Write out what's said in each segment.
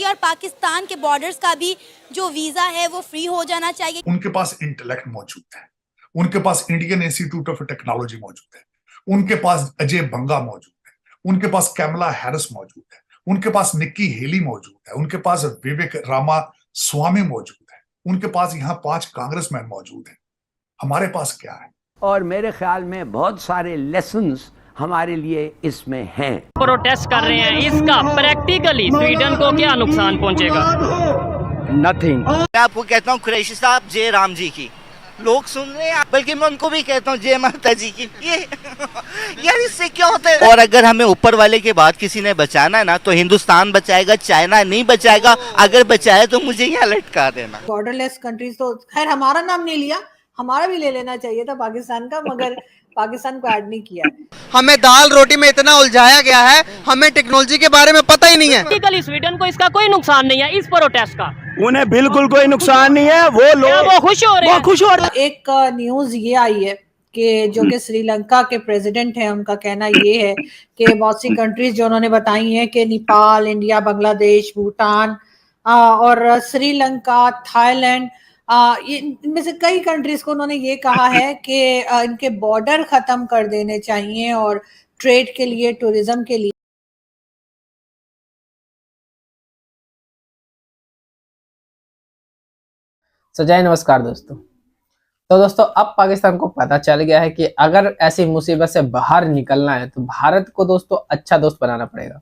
India और पाकिस्तान के borders का भी जो वीजा है वो फ्री हो जाना चाहिए। उनके पास इंटेलेक्ट मौजूद है, उनके पास इंडियन इंस्टीट्यूट ऑफ टेक्नोलॉजी मौजूद है, उनके पास अजय बंगा मौजूद है, उनके पास कैमला हैरिस मौजूद है, उनके पास निक्की हेली मौजूद है, उनके पास विवेक रामा स्वामी मौजूद है, उनके पास यहाँ 5 कांग्रेसमैन मौजूद हैं। हमारे पास क्या है? और मेरे ख्याल में बहुत सारे लेसन्स हमारे लिए इसमें हैं। प्रोटेस्ट कर रहे हैं, इसका प्रैक्टिकली स्वीडन को क्या नुकसान पहुंचेगा? नथिंग। मैं आपको कहता हूँ कुरैशी साहब जय राम जी की, लोग सुन रहे हैं, बल्कि मैं उनको भी कहता हूँ जय माता जी की। ये यार इससे क्या होता है? और अगर हमें ऊपर वाले के बाद किसी ने बचाना है ना, तो हिंदुस्तान बचाएगा, चाइना नहीं बचाएगा। अगर बचाए तो मुझे यहाँ लटका देना। बॉर्डरलेस कंट्रीज तो खैर हमारा नाम नहीं लिया, हमारा भी ले लेना चाहिए था पाकिस्तान का, मगर पाकिस्तान को ऐड नहीं किया। हमें दाल रोटी में इतना उलझाया गया है, हमें टेक्नोलॉजी के बारे में पता ही नहीं है। प्रैक्टिकली स्वीडन को इसका कोई नुकसान नहीं है, इस प्रोटेस्ट का उन्हें बिल्कुल कोई नुकसान नहीं है। वो लोग वो खुश हो रहे हैं। एक न्यूज ये आई है कि जो कि श्रीलंका के प्रेसिडेंट हैं, उनका कहना ये है कि बहुत सी कंट्रीज जो उन्होंने बताई हैं कि नेपाल, इंडिया, बांग्लादेश, भूटान और श्रीलंका, थाईलैंड, इनमें से कई कंट्रीज को उन्होंने ये कहा है कि इनके बॉर्डर खत्म कर देने चाहिए और ट्रेड के लिए, टूरिज्म के लिए। जय नमस्कार दोस्तों। तो दोस्तों अब पाकिस्तान को पता चल गया है कि अगर ऐसी मुसीबत से बाहर निकलना है तो भारत को दोस्तों अच्छा दोस्त बनाना पड़ेगा,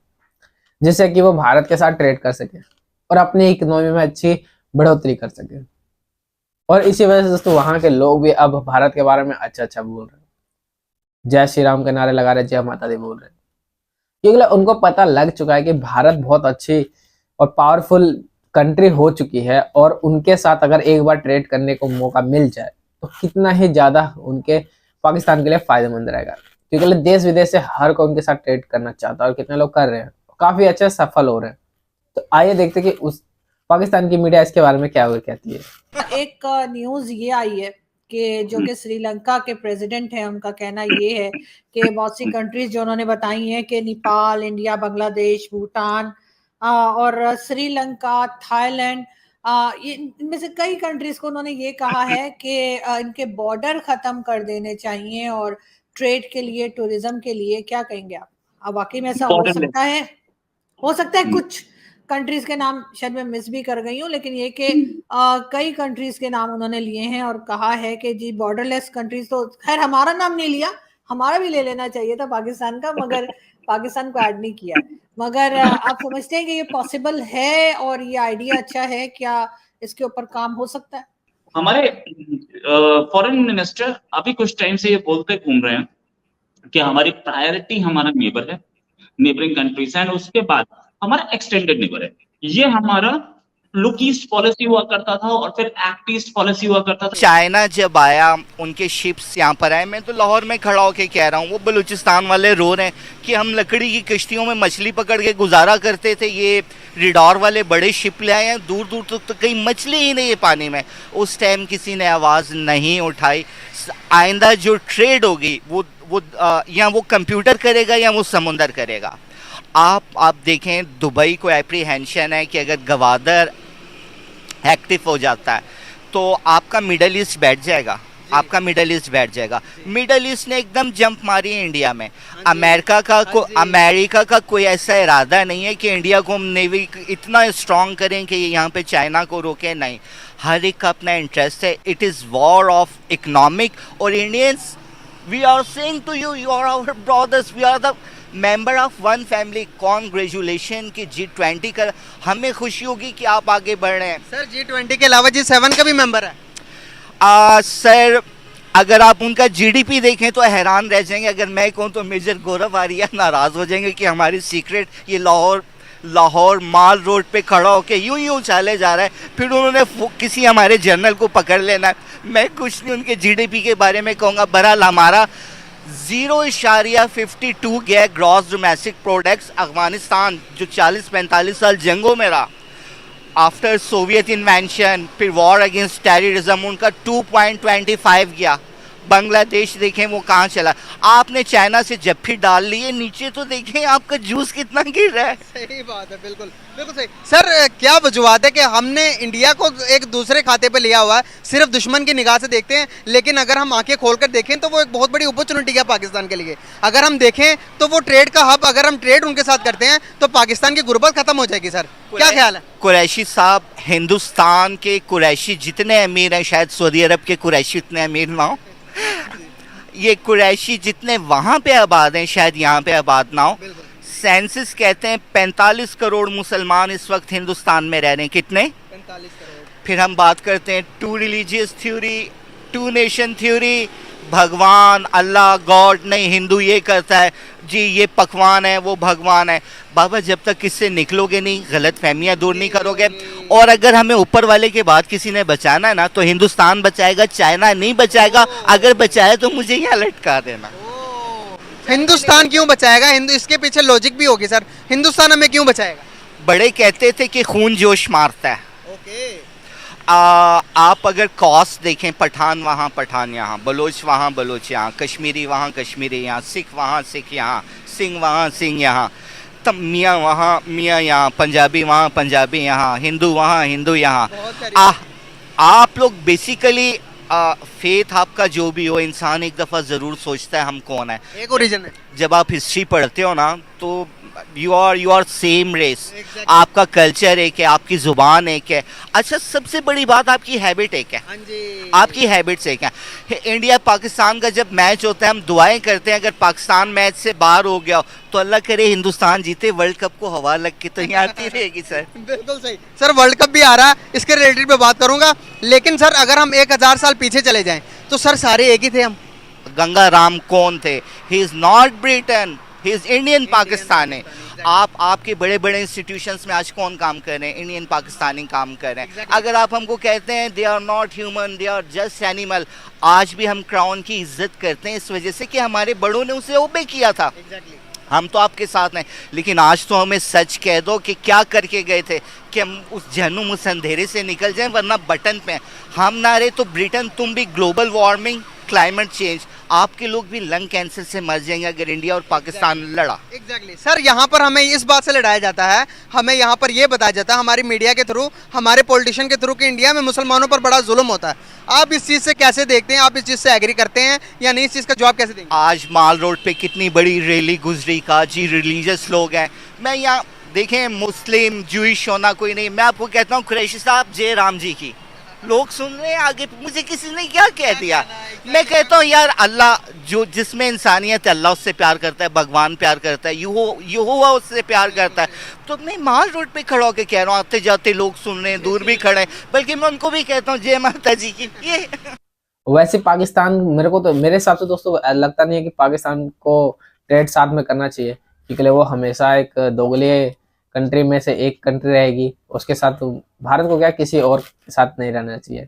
जिससे कि वो भारत के साथ ट्रेड कर सके और अपनी इकोनॉमी में अच्छी बढ़ोतरी कर सके। और इसी वजह से दोस्तों वहां के लोग भी अब भारत के बारे में अच्छा बोल रहे हैं, जय श्री राम के नारे लगा रहे, जय माता दी बोल रहे हैं, क्योंकि उनको पता लग चुका है कि भारत बहुत अच्छी और पावरफुल कंट्री हो चुकी है और उनके साथ अगर एक बार ट्रेड करने को मौका मिल जाए तो कितना ही ज्यादा उनके पाकिस्तान के लिए फायदेमंद रहेगा, क्योंकि देश विदेश से हर कोई उनके साथ ट्रेड करना चाहता है और कितने लोग कर रहे हैं, काफी अच्छे सफल हो रहे हैं। तो आइए देखते कि उस पाकिस्तान की मीडिया इसके बारे में क्या कहती है। एक न्यूज ये आई है कि जो कि श्रीलंका के प्रेसिडेंट हैं, उनका कहना ये है कि बहुत सी कंट्रीज जो उन्होंने बताई हैं कि नेपाल, इंडिया, बांग्लादेश, भूटान और श्रीलंका, थाईलैंड, इनमें से कई कंट्रीज को उन्होंने ये कहा है कि इनके बॉर्डर खत्म कर देने चाहिए और ट्रेड के लिए, टूरिज्म के लिए। क्या कहेंगे आप? अब वाकई में ऐसा हो सकता है? हो सकता है कुछ कंट्रीज के नाम शायद मैं मिस भी कर गई हूँ, लेकिन ये कि कई कंट्रीज के नाम उन्होंने लिए हैं और कहा है कि जी बॉर्डरलेस कंट्रीज तो खैर हमारा नाम नहीं लिया, हमारा भी ले लेना चाहिए था पाकिस्तान का, मगर पाकिस्तान को ऐड नहीं किया। मगर आप समझते हैं कि ये पॉसिबल है और ये आइडिया अच्छा है? क्या इसके ऊपर काम हो सकता है? हमारे फॉरेन मिनिस्टर अभी कुछ टाइम से ये बोलते घूम रहे हैं कि हमारी प्रायोरिटी हमारा नेबर है, नेबरिंग कंट्रीज है, उसके बाद हमारा एक्सटेंडेड नेबर है। ये हमारा लुक ईस्ट पॉलिसी हुआ करता था और फिर एक्ट ईस्ट पॉलिसी हुआ करता था। चाइना जब आया, उनके शिप्स यहाँ पर आए, मैं तो लाहौर में खड़ा होके कह रहा हूँ, वो बलूचिस्तान वाले रो रहे हैं कि हम लकड़ी की कश्तियों में मछली पकड़ के गुजारा करते थे, ये रिडॉर वाले बड़े शिप ले आए हैं, दूर दूर तक तो कहीं मछली ही नहीं है पानी में। उस टाइम किसी ने आवाज़ नहीं उठाई। आइंदा जो ट्रेड होगी वो या वो कंप्यूटर करेगा या वो समुंदर करेगा। आप देखें, दुबई को एप्रीहेंशन है कि अगर गवादर एक्टिव हो जाता है तो आपका मिडल ईस्ट बैठ जाएगा, आपका मिडल ईस्ट बैठ जाएगा। मिडल ईस्ट ने एकदम जंप मारी है इंडिया में। अमेरिका का कोई ऐसा इरादा नहीं है कि इंडिया को हम नेवी इतना स्ट्रांग करें कि यहाँ पे चाइना को रोके, नहीं। हर एक का अपना इंटरेस्ट है। It is war of economic. और Indians, we are saying to you, you are our brothers, we are the member of one family. Congratulation कि G20 का हमें खुशी होगी कि आप आगे बढ़ रहे हैं। सर G20 के अलावा G7 का भी मेंबर है। सर अगर आप उनका GDP देखें तो हैरान रह जाएंगे। अगर मैं कहूँ तो मेजर गौरव आर्या नाराज़ हो जाएंगे कि हमारी सीक्रेट ये लाहौर माल रोड पे खड़ा होके यूं चले जा रहा है, फिर उन्होंने किसी हमारे जनरल को पकड़ लेना है। मैं कुछ नहीं उनके GDP के बारे में कहूँगा। बहरहाल हमारा 0.52 गया ग्रॉस डोमेस्टिक प्रोडक्ट्स। अफगानिस्तान जो 40-45 साल जंगों में रहा, आफ्टर सोवियत इन्वेंशन, फिर वॉर अगेंस्ट टेररिज्म, उनका 2.25 गया। बांग्लादेश देखें वो कहाँ चला, आपने चाइना से जफ्फी डाल लिए, नीचे तो देखें आपका जूस कितना गिर रहा है। सही बात है, बिल्कुल बिल्कुल सही। सर क्या वजूहत है कि हमने इंडिया को एक दूसरे खाते पे लिया हुआ है, सिर्फ दुश्मन की निगाह से देखते हैं, लेकिन अगर हम आंखें खोलकर देखें तो वो एक बहुत बड़ी अपॉर्चुनिटी है पाकिस्तान के लिए। अगर हम देखें तो वो ट्रेड का हब, अगर हम ट्रेड उनके साथ करते हैं तो पाकिस्तान की गुर्बत खत्म हो जाएगी। सर क्या ख्याल है? कुरैशी साहब, हिंदुस्तान के कुरैशी जितने अमीर हैं, शायद सऊदी अरब के कुरैशी इतने अमीर ना हो, ये कुरैशी जितने वहाँ पे आबाद हैं शायद यहाँ पे आबाद ना हो। सेंसस कहते हैं 45 करोड़ मुसलमान इस वक्त हिंदुस्तान में रह रहे हैं। कितने? 45 करोड़। फिर हम बात करते हैं two religious theory, two nation theory, भगवान, अल्लाह, गॉड नहीं, हिंदू ये करता है जी, ये पकवान है, वो भगवान है। बाबा जब तक इससे निकलोगे नहीं, गलत फहमियाँ दूर नहीं करोगे, और अगर हमें ऊपर वाले के बाद किसी ने बचाना है ना तो हिंदुस्तान बचाएगा, चाइना नहीं बचाएगा। अगर बचाए तो मुझे यहाँ लटका देना। हिंदुस्तान क्यों बचाएगा? इसके पीछे लॉजिक भी होगी सर, हिंदुस्तान हमें क्यों बचाएगा? बड़े कहते थे कि खून जोश मारता है। ओके। आप अगर कॉस्ट देखें, पठान वहाँ पठान यहाँ, बलोच वहाँ बलोच यहाँ, कश्मीरी वहाँ कश्मीरी यहाँ, सिख वहाँ सिख यहाँ, सिंह वहाँ सिंह यहाँ, तब मियाँ वहाँ मियाँ यहाँ, पंजाबी वहाँ पंजाबी यहाँ, हिंदू वहाँ हिंदू यहाँ। आप लोग बेसिकली फेथ आपका जो भी हो, इंसान एक दफ़ा ज़रूर सोचता है हम कौन है। एक ओरिजिन है। जब आप हिस्ट्री पढ़ते हो ना तो यू आर सेम रेस, आपका कल्चर एक है, आपकी ज़ुबान एक है। अच्छा, सबसे बड़ी बात आपकी हैबिट एक है। हाँ जी। आपकी हैबिट्स एक है। इंडिया पाकिस्तान का जब मैच होता है हम दुआएं करते हैं अगर पाकिस्तान मैच से बाहर हो गया तो अल्लाह करे हिंदुस्तान जीते, वर्ल्ड कप को हवा लग के तो यहाँ आती रहेगी सर। बिल्कुल सही सर, वर्ल्ड कप भी आ रहा है, इसके रिलेटेड पे बात करूंगा। लेकिन सर अगर हम 1000 साल पीछे चले जाएं तो सर सारे एक ही थे हम। गंगा राम कौन थे? He is not Britain, he is Indian Pakistani. आपके बड़े बड़े इंस्टीट्यूशंस में आज कौन काम कर रहे हैं? इंडियन पाकिस्तानी काम कर रहे हैं। अगर आप हमको कहते हैं they are not human, they are just animal, आज भी हम क्राउन की इज्जत करते हैं इस वजह से कि हमारे बड़ों ने उसे ओबे किया था। हम तो आपके साथ हैं, लेकिन आज तो हमें सच कह दो कि क्या करके गए थे कि हम उस जहन्नुम उस अंधेरे से निकल जाएं, वरना बटन पे हम ना रहे तो ब्रिटेन, तुम भी ग्लोबल वार्मिंग, क्लाइमेट चेंज, आपके लोग भी लंग कैंसर से मर जाएंगे अगर इंडिया और पाकिस्तान लड़ा। एग्जैक्टली सर, यहाँ पर हमें इस बात से लड़ाया जाता है, हमें यहाँ पर ये बताया जाता है हमारी मीडिया के थ्रू, हमारे पॉलिटिशियन के थ्रू कि इंडिया में मुसलमानों पर बड़ा जुल्म होता है। आप इस चीज़ से कैसे देखते हैं? आप इस चीज़ से एग्री करते हैं या नहीं? इस चीज़ का जवाब कैसे देंगे? आज माल रोड पे कितनी बड़ी रैली गुजरी का जी, रिलीजियस लोग हैं। मैं यहाँ देखें मुस्लिम जूइश होना कोई नहीं, मैं आपको कहता हूँ कुरैशी साहब जय राम जी की, लोग सुन रहे हैं आगे, मुझे किसी ने क्या कह दिया। मैं कहता हूँ यार अल्लाह जो जिसमें इंसानियत है अल्लाह उससे प्यार करता है, भगवान प्यार करता है, यहोवा उससे प्यार करता है। तो मैं माल रोड पे खड़ा होकर कह रहा हूँ, आते जाते लोग सुन रहे हैं, दूर भी खड़े हैं, बल्कि मैं उनको भी कहता हूँ जय माता जी की। ये वैसे पाकिस्तान मेरे हिसाब से दोस्तों लगता नहीं है कि पाकिस्तान को ट्रेड साथ में करना चाहिए, क्योंकि वो हमेशा एक दोगले कंट्री में से एक कंट्री रहेगी, उसके साथ भारत को क्या किसी और के साथ नहीं रहना चाहिए।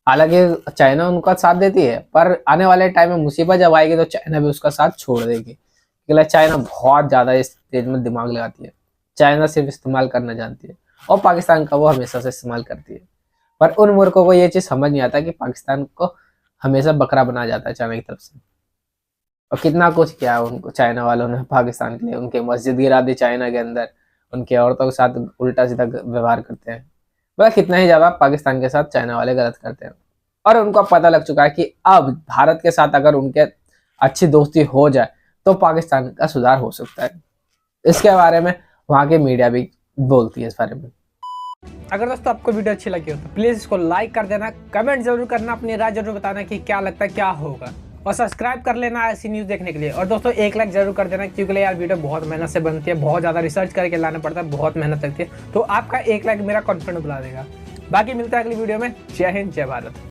हालांकि चाइना उनका साथ देती है, पर आने वाले टाइम में मुसीबत जब आएगी तो चाइना भी उसका साथ छोड़ देगी, क्योंकि चाइना बहुत ज़्यादा इस चीज में दिमाग लगाती है। चाइना सिर्फ इस्तेमाल करना जानती है और पाकिस्तान का वो हमेशा से इस्तेमाल करती है, पर उन मुल्कों को ये चीज़ समझ नहीं आता कि पाकिस्तान को हमेशा बकरा बनाया जाता है चाइना की तरफ से। और कितना कुछ किया उनको चाइना वालों ने पाकिस्तान के लिए, उनके मस्जिद गिरा दी चाइना के अंदर, उनके औरतों के साथ उल्टा सीधा व्यवहार करते हैं, वह कितना ही ज़्यादा पाकिस्तान के साथ चाइना वाले गलत करते हैं। और उनको पता लग चुका है कि अब भारत के साथ अगर उनके अच्छी दोस्ती हो जाए तो पाकिस्तान का सुधार हो सकता है। इसके बारे में वहाँ की मीडिया भी बोलती है इस बारे में। अगर दोस्तों आपको वीडियो अच्छी लगी हो तो प्लीज़ इसको लाइक कर देना, कमेंट जरूर करना, अपनी राय जरूर बताना कि क्या लगता है क्या होगा, और सब्सक्राइब कर लेना ऐसी न्यूज़ देखने के लिए। और दोस्तों 1 लाइक जरूर कर देना, क्योंकि यार वीडियो बहुत मेहनत से बनती है, बहुत ज़्यादा रिसर्च करके लाना पड़ता है, बहुत मेहनत लगती है, तो आपका 1 लाइक मेरा कॉन्फिडेंस बढ़ा देगा। बाकी मिलता है अगली वीडियो में। जय हिंद, जय भारत।